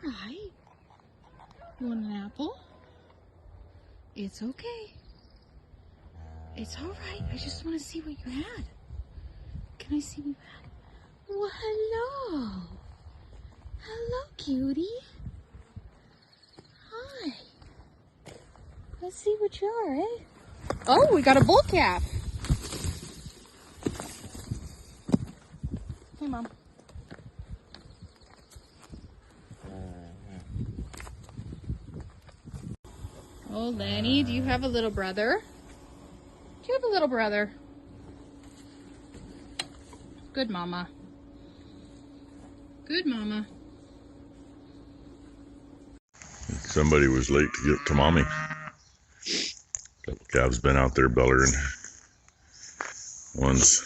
right. You want an apple? It's okay. It's all right. I just want to see what you had. Can I see what you had? Well, hello. Hello, cutie. Hi. Let's see what you are, eh? Oh, we got a bull calf. Hey, Mom. Oh, Lenny, do you have a little brother? Do you have a little brother? Good mama. Good mama. Somebody was late to get to mommy. Couple calves been out there bellering. One's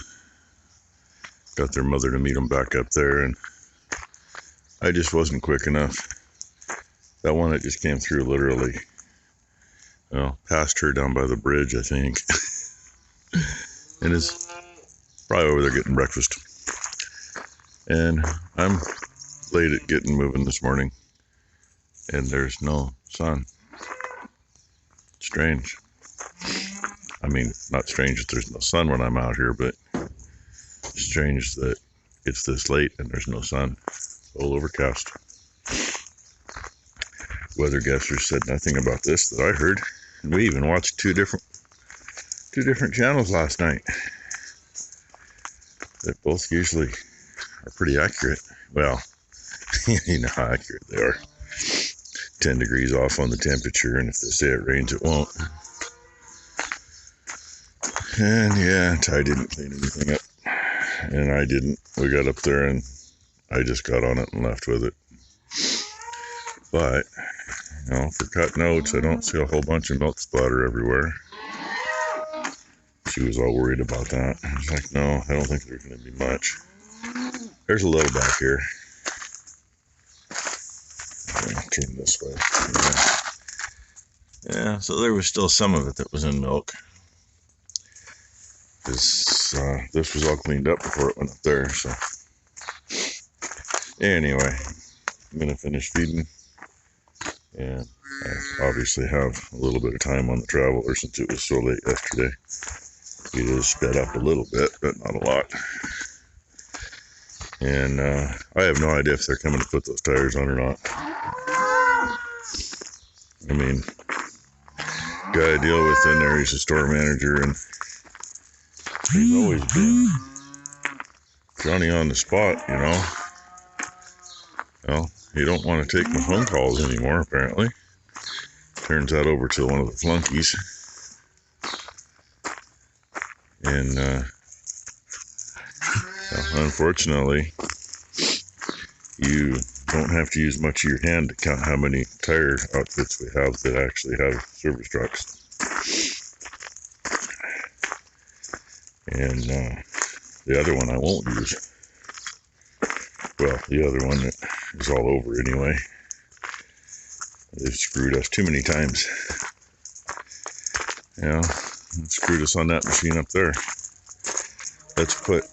got their mother to meet them back up there, and I just wasn't quick enough. That one that just came through literally, well, passed her down by the bridge, I think, and is probably over there getting breakfast. And I'm late at getting moving this morning, and there's no sun. Strange. I mean, not strange that there's no sun when I'm out here, but strange that it's this late and there's no sun. All overcast. Weather guessers said nothing about this that I heard. And we even watched two different channels last night that both usually are pretty accurate. Well, you know how accurate they are. 10 degrees off on the temperature, and if they say it rains, it won't. And yeah, Ty didn't clean anything up, and I didn't. We got up there and I just got on it and left with it. But, you know, for cutting oats, I don't see a whole bunch of milk splatter everywhere. She was all worried about that. I was like, no, I don't think there's going to be much. There's a little back here. Turn this way. Yeah, so there was still some of it that was in milk. This was all cleaned up before it went up there, so. Anyway, I'm going to finish feeding. And I obviously have a little bit of time on the traveler since it was so late yesterday. It is sped up a little bit, but not a lot. And I have no idea if they're coming to put those tires on or not. I mean, guy I deal with in there, he's a store manager, and he's always been Johnny on the spot, you know. Well, he don't want to take my phone calls anymore, apparently. Turns that over to one of the flunkies. And unfortunately, you don't have to use much of your hand to count how many tire outfits we have that actually have service trucks. And the other one I won't use. Well, the other one that is all over anyway. They've screwed us too many times. Yeah, screwed us on that machine up there. Let's put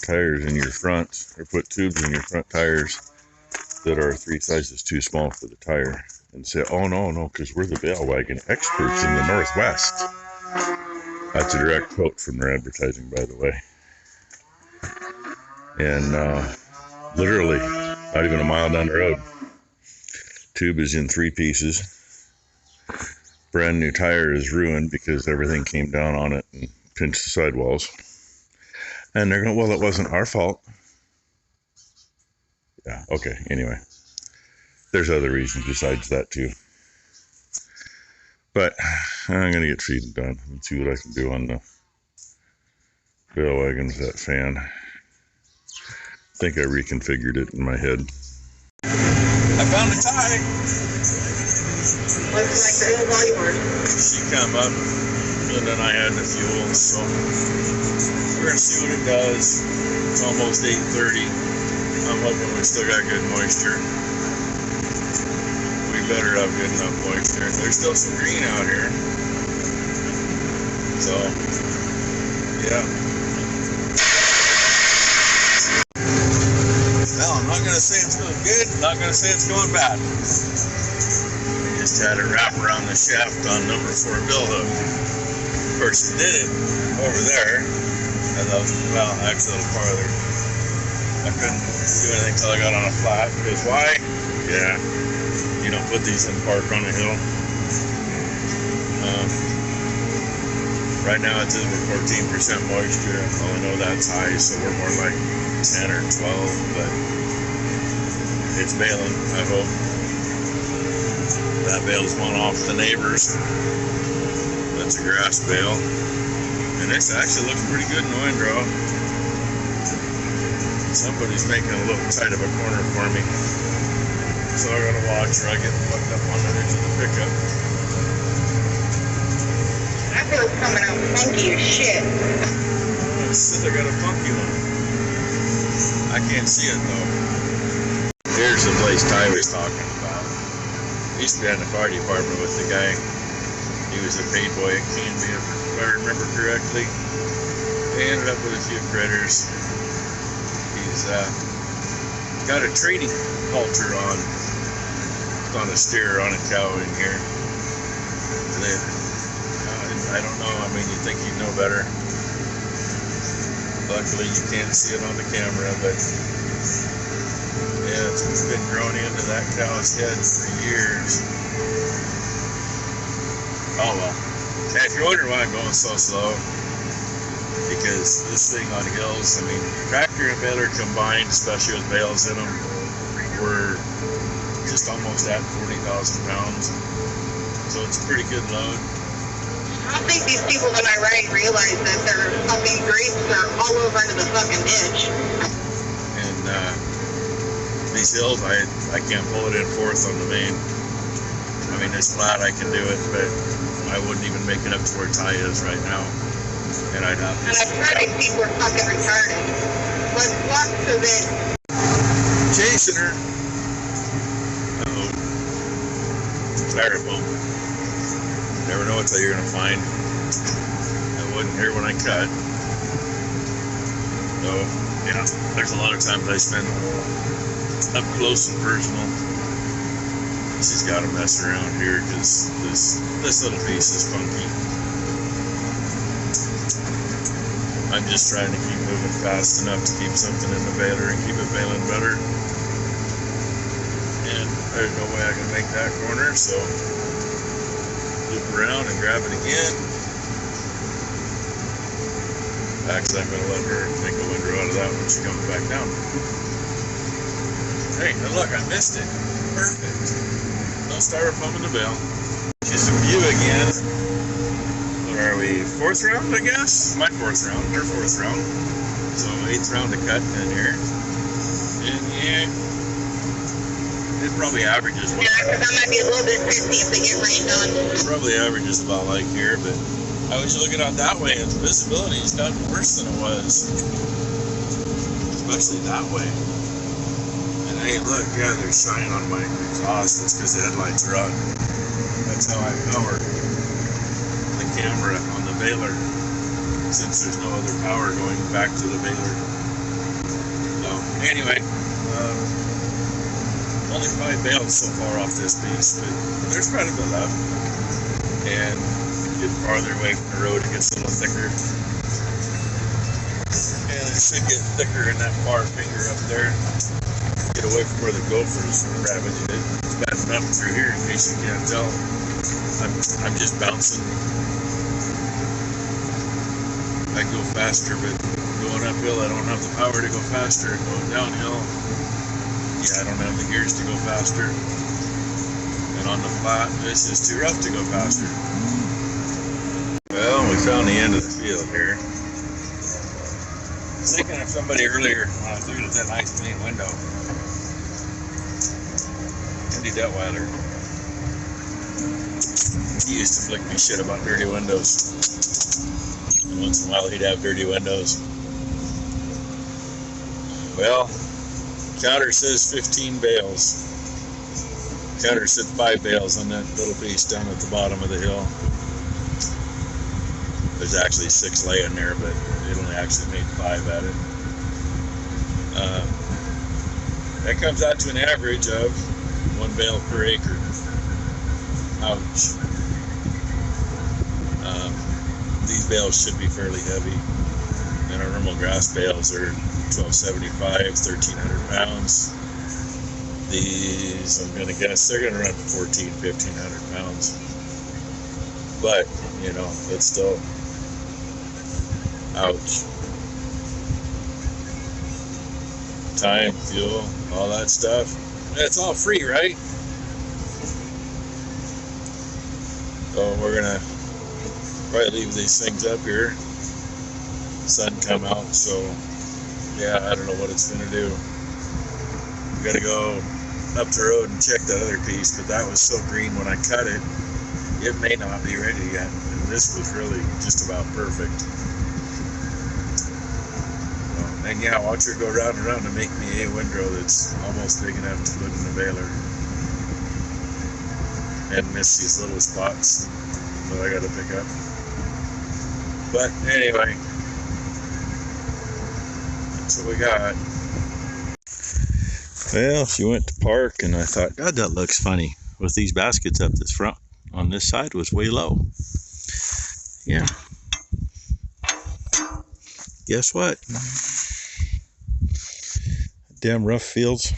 tires in your front, or put tubes in your front tires that are 3 sizes too small for the tire, and say, oh no, because we're the bale wagon experts in the Northwest. That's a direct quote from their advertising, by the way. And literally, not even a mile down the road, tube is in 3 pieces. Brand new tire is ruined because everything came down on it and pinched the sidewalls. And they're going, well, it wasn't our fault. Yeah, okay, anyway. There's other reasons besides that, too. But I'm going to get feeding done and see what I can do on the bale wagon with that fan. I think I reconfigured it in my head. I found a tie. Looks like the old whiteboard. She come up, and then I had the fuel, so we're going to see what it does. It's almost 8:30. I'm hoping we still got good moisture. We better have good enough moisture. There's still some green out here. So, yeah. Well, I'm not going to say it's going to good. Not gonna say it's going bad. We just had a wrap around the shaft on number 4 bill hook. Of course, it did it over there. Well, actually a little farther. I couldn't do anything till I got on a flat, because why? Yeah, you don't put these in park on a hill. Right now it's over 14% moisture. Well, I know that's high, so we're more like 10 or 12, but it's baling, I hope. That bale's one off the neighbors. That's a grass bale. And this actually looks pretty good in the windrow. Somebody's making a little tight of a corner for me. So I gotta watch or I get fucked up on the edge of the pickup. I feel it's coming out funky as shit. Oh, it says I got a funky one. I can't see it though. Here's the place Ty was talking about. He used to be in the fire department with the guy. He was a paid boy at Canby, if I remember correctly. They ended up with a few critters. He's got a training halter on a steer, on a cow in here. I don't know. I mean, you'd think you'd know better. Luckily, you can't see it on the camera, but yeah, it's been growing into that cow's head for years. Oh well. And if you're wondering why I'm going so slow, because this thing on hills, I mean, tractor and baler combined, especially with bales in them, were just almost at 40,000 pounds. So it's a pretty good load. I don't think these people on my right realize that their fucking grapes are all over into the fucking ditch. And these hills, I can't pull it in fourth on the main. I mean, it's flat, I can do it, but I wouldn't even make it up to where Ty is right now. And I'd have to. And I've heard these people are fucking retarded. Let's walk to this. Chasing her. Uh-oh. Styrofoam. Never know what you're gonna find. I wasn't here when I cut. So, yeah, there's a lot of times I spend up close and personal. She's got to mess around here because this little piece is funky. I'm just trying to keep moving fast enough to keep something in the baler and keep it baling better. And there's no way I can make that corner, so loop around and grab it again. Actually, I'm going to let her make a windrow out of that when she comes back down. Hey, now look, I missed it. Perfect. No styrofoam in the bale. Just a view again. What are we? 4th round, I guess? My 4th round. Her 4th round. So 8th round to cut in here. And yeah, it probably averages. Yeah, because I might be a little bit pissy if they get rained on. It probably averages about like here, but I was looking out that way and the visibility has gotten worse than it was. Especially that way. Hey, look, yeah, they're shining on my exhaust. That's because the headlights are on. That's how I power the camera on the baler, since there's no other power going back to the baler. So, anyway, only 5 bales so far off this piece, but there's quite a bit left. And get farther away from the road, it gets a little thicker. And it should get thicker in that far finger up there. Get away from where the gophers ravaged it. It's bad enough through here, in case you can't tell. I'm just bouncing. I go faster, but going uphill, I don't have the power to go faster. Going downhill, yeah, I don't have the gears to go faster. And on the flat, this is too rough to go faster. Well, we found the end of the field here. I was thinking of somebody earlier when I was looking at that nice clean window. Andy Detweiler. He used to flick me shit about dirty windows. And once in a while he'd have dirty windows. Well, counter says 15 bales. Counter said 5 bales on that little piece down at the bottom of the hill. There's actually 6 laying there, but it only actually made 5 at it. That comes out to an average of 1 bale per acre. Ouch. These bales should be fairly heavy. And our normal grass bales are 1275, 1,300 pounds. These, I'm going to guess, they're going to run 1,500 pounds. But, you know, it's still, ouch. Time, fuel, all that stuff. It's all free, right? So we're going to probably leave these things up here. Sun come out, so yeah, I don't know what it's going to do. We got to go up the road and check that other piece, but that was so green when I cut it, it may not be ready yet. And this was really just about perfect. And yeah, watch her go round and round to make me a windrow that's almost big enough to put in a baler. And miss these little spots that I got to pick up. But anyway, that's what we got. Well, she went to park, and I thought, God, that looks funny with these baskets up this front. On this side was way low. Yeah. Guess what? Damn rough fields.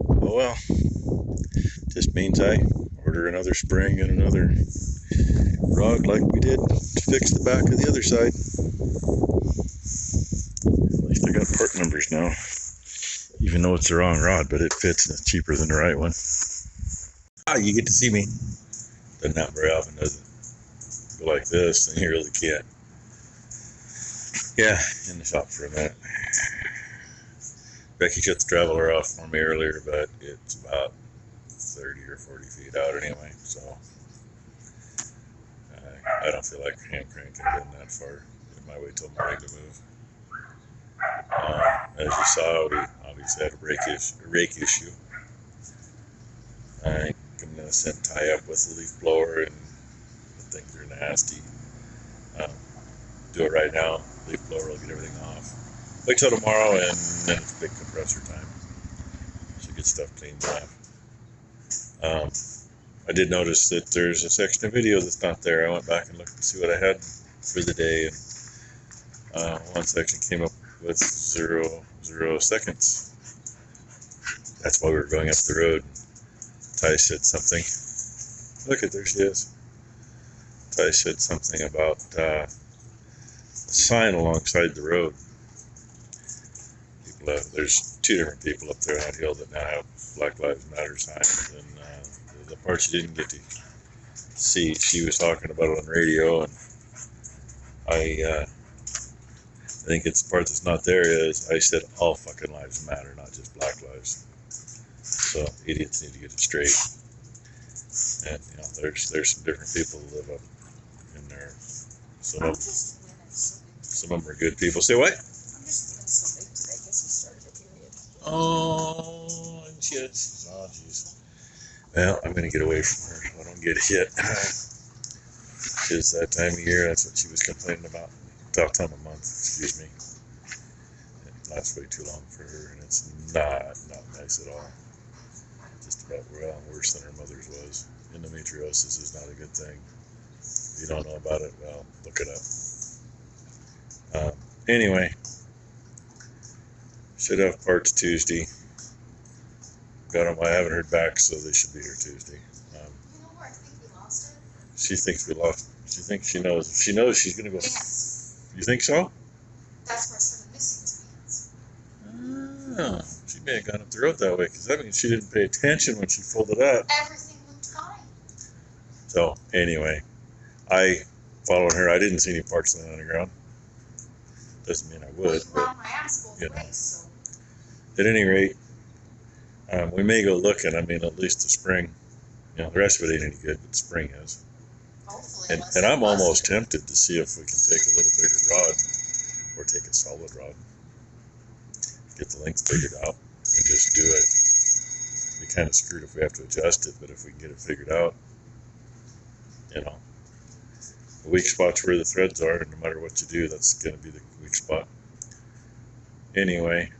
Oh well. Just means I order another spring and another rod like we did to fix the back of the other side. At least I got part numbers now. Even though it's the wrong rod, but it fits and it's cheaper than the right one. Ah, you get to see me. Doesn't happen very often, does it? Go like this, and you really can't. Yeah, in the shop for a minute. Becky shut the traveler off for me earlier, but it's about 30 or 40 feet out anyway, so I don't feel like hand cranking getting that far. It might wait till Morry to move. As you saw, we obviously had a rake issue. I'm going to send tie up with a leaf blower, and the things are nasty. Do it right now. Leaf blower will get everything off. Wait till tomorrow, and then it's big compressor time. So get stuff cleaned off. I did notice that there's a section of video that's not there. I went back and looked to see what I had for the day, and one section came up with 0 seconds. That's why we were going up the road. Ty said something. Look at, there she is. Ty said something about a sign alongside the road. People there's 2 different people up there on that hill that now have Black Lives Matter signs, and the part she didn't get to see, she was talking about it on radio, and I think it's the part that's not there is I said all fucking lives matter, not just black lives. So idiots need to get it straight. And you know, there's some different people who live up in there. Some of them are good people. Say what? I'm just feeling so big today. I guess you started a period. Oh, and she's oh jeez. Well, I'm gonna get away from her so I don't get hit. Because that time of year, that's what she was complaining about. Tough time of month, excuse me. It lasts way too long for her, and it's not nice at all. Just about worse than her mother's was. Endometriosis is not a good thing. If you don't know about it, well, look it up. Anyway, should have parts Tuesday. Got them. I haven't heard back, so they should be here Tuesday. You know where I think we lost it? She thinks we lost. She thinks she knows. If she knows, she's gonna go. Yes. You think so? That's where I started missing two hands. Oh, she may have gone up the road that way, because that means she didn't pay attention when she folded up. Everything looked fine. So anyway, I followed her. I didn't see any parts laying on the ground. Doesn't mean I would, but you know. So. At any rate, we may go looking. I mean, at least the spring. You know, the rest of it ain't any good, but the spring is. Hopefully, And I'm almost tempted to see if we can take a little bigger rod, or take a solid rod, get the length figured out, and just do it. Be kind of screwed if we have to adjust it, but if we can get it figured out, you know, the weak spot's where the threads are, and no matter what you do, that's going to be the weak spot. Anyway,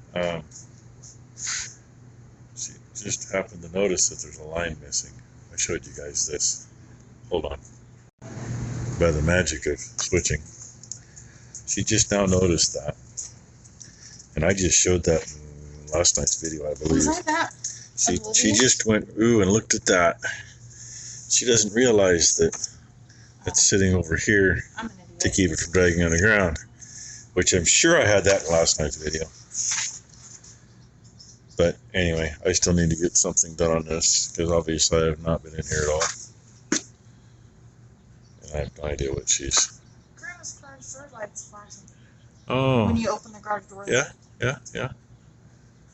She just happened to notice that there's a line missing. I showed you guys this. Hold on. By the magic of switching. She just now noticed that. And I just showed that in last night's video, I believe. Was I that? She just went, ooh, and looked at that. She doesn't realize that it's sitting over here to keep it from dragging on the ground. Which I'm sure I had that in last night's video. But anyway, I still need to get something done on this, because obviously I have not been in here at all. And I have no idea what she's... Grandma's garage door light's flashing. Oh. When you open the garage door. Yeah.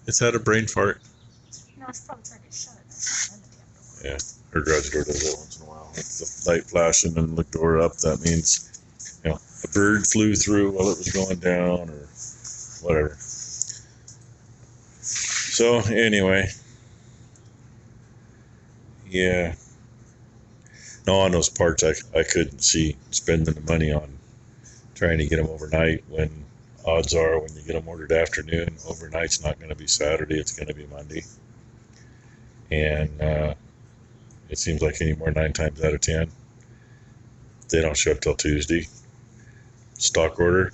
It's had a brain fart. No, she's probably trying to shut it. Yeah, her garage door does that once in a while. If the light flashing and the door up, that means, you know, a bird flew through while it was going down or whatever. So anyway, yeah. No, on those parts I couldn't see spending the money on trying to get them overnight, when odds are when you get them ordered afternoon, overnight's not going to be Saturday, it's going to be Monday. And it seems like anymore 9 times out of 10 they don't show up till Tuesday. Stock order,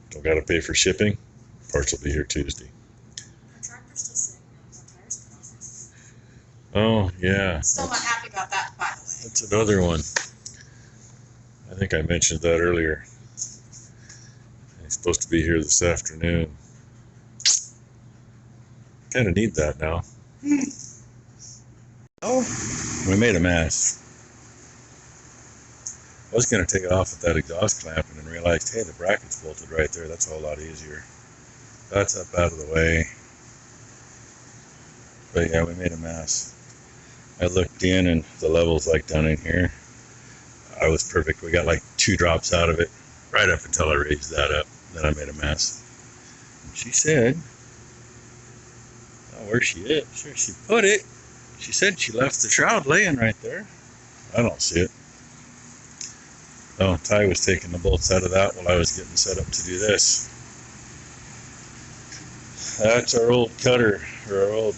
don't got to pay for shipping, parts will be here Tuesday. Oh yeah, Still not happy about that, by the way. that's another one. I think I mentioned that earlier. He's supposed to be here this afternoon. Kind of need that now. Oh, we made a mess. I was going to take it off with that exhaust clamp and then realized, hey, the bracket's bolted right there. That's a whole lot easier. That's up out of the way. But yeah, we made a mess. I looked in and the level's like down in here. I was perfect. We got like 2 drops out of it right up until I raised that up. Then I made a mess. And she said, oh, where's she it? Sure, she put it. She said she left the shroud laying right there. I don't see it. Oh, Ty was taking the bolts out of that while I was getting set up to do this. That's our old cutter, or our old,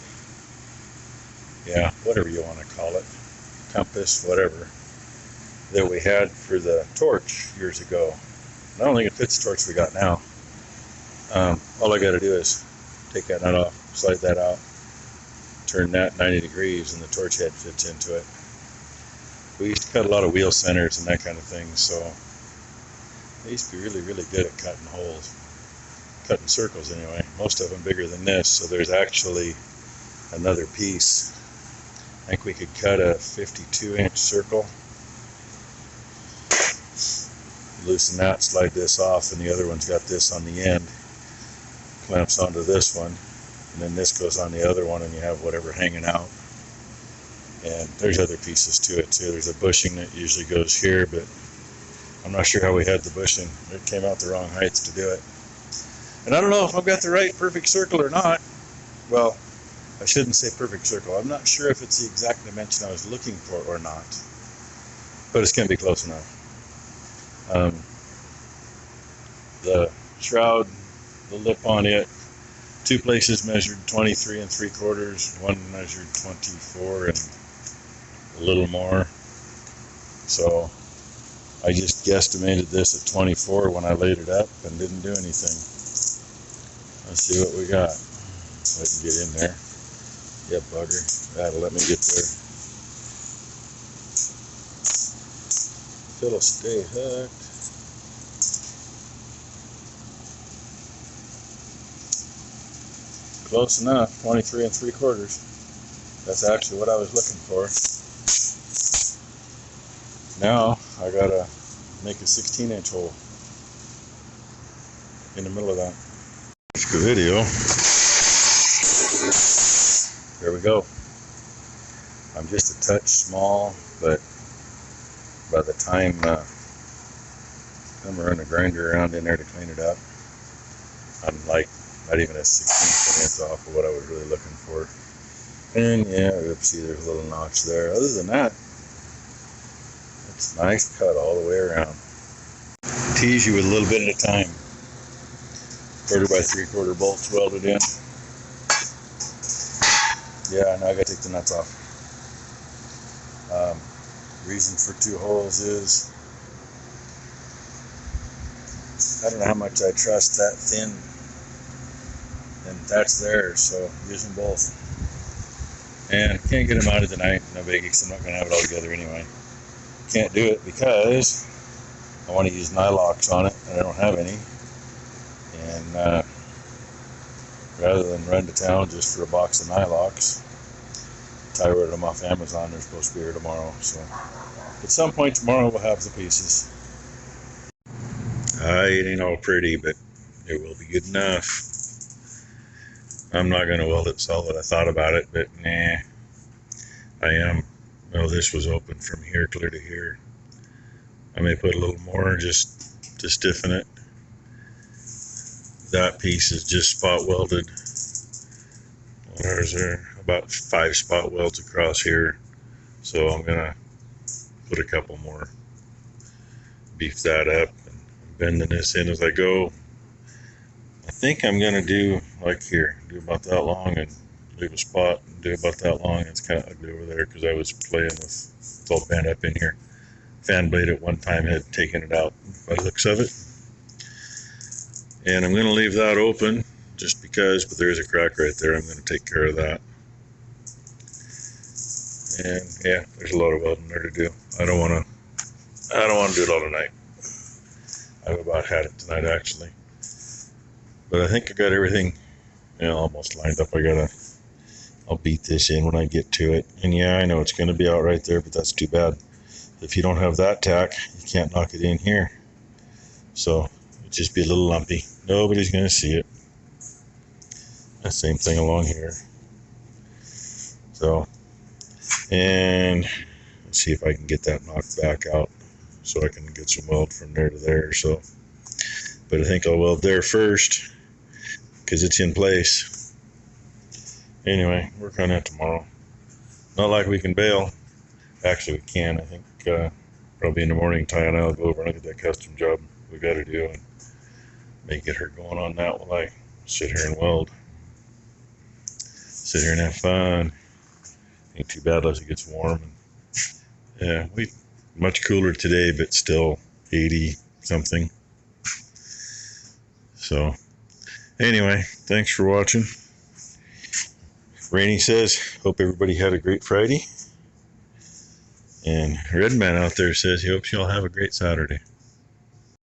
yeah, whatever you want to call it, compass, whatever, that we had for the torch years ago. I don't think it fits the torch we got now. All I got to do is take that nut off, slide that out, turn that 90 degrees, and the torch head fits into it. We used to cut a lot of wheel centers and that kind of thing, so I used to be really, really good at cutting holes. Cutting circles anyway, most of them bigger than this, so there's actually another piece. I think we could cut a 52-inch circle, loosen that, slide this off, and the other one's got this on the end, clamps onto this one, and then this goes on the other one, and you have whatever hanging out. And there's other pieces to it too. There's a bushing that usually goes here, but I'm not sure how we had the bushing. It came out the wrong heights to do it. And I don't know if I've got the right perfect circle or not. Well, I shouldn't say perfect circle. I'm not sure if it's the exact dimension I was looking for or not. But it's going to be close enough. The shroud, the lip on it, 2 places measured 23 3/4, one measured 24 and a little more. So I just guesstimated this at 24 when I laid it up and didn't do anything. Let's see what we got. I can get in there. Yeah, bugger. That'll let me get there. If it'll stay hooked. Close enough, 23 3/4. That's actually what I was looking for. Now I gotta make a 16-inch hole in the middle of that. That's a good video. There we go. I'm just a touch small, but by the time I'm running a grinder around in there to clean it up, I'm like not even a 16th of an inch off of what I was really looking for. And yeah, oopsie, there's a little notch there. Other than that, it's a nice cut all the way around. Tease you with a little bit at a time. quarter by 3/4 bolts welded in. Yeah, now I gotta take the nuts off. Reason for 2 holes is I don't know how much I trust that thin, and that's there, so using both. And can't get them out of tonight, no biggie, because I'm not gonna have it all together anyway. Can't do it because I want to use nylocks on it, and I don't have any. And rather than run to town just for a box of nylocks, I ordered them off Amazon. They're supposed to be here tomorrow, so at some point tomorrow we'll have the pieces. It ain't all pretty, but it will be good enough. I'm not going to weld it solid. I thought about it, but nah, I am. No, this was open from here clear to here. I may put a little more just to stiffen it. That piece is just spot welded. There's about 5 spot welds across here, so I'm going to put a couple more. Beef that up and bending this in as I go. I think I'm going to do like here, do about that long and leave a spot and do about that long. It's kind of ugly over there because I was playing with, it's all bent up in here. Fan blade at one time had taken it out by the looks of it. And I'm going to leave that open just because, but there is a crack right there. I'm going to take care of that. And yeah, there's a lot of welding there to do. I don't want to do it all tonight. I've about had it tonight actually. But I think I got everything, almost lined up. I'll beat this in when I get to it. And yeah, I know it's going to be out right there, but that's too bad. If you don't have that tack, you can't knock it in here. So it'll just be a little lumpy. Nobody's going to see it. The same thing along here. So, and let's see if I can get that knocked back out so I can get some weld from there to there. So, but I think I'll weld there first because it's in place. Anyway, work on that tomorrow. Not like we can bale. Actually, we can. I think probably in the morning, Ty and I will go over and look at that custom job we got to do and maybe get her going on that while I sit here and weld. Sit here and have fun. Ain't too bad unless it gets warm. Yeah, much cooler today, but still 80 something. So anyway, thanks for watching. Rainey says, hope everybody had a great Friday. And Redman out there says he hopes you all have a great Saturday.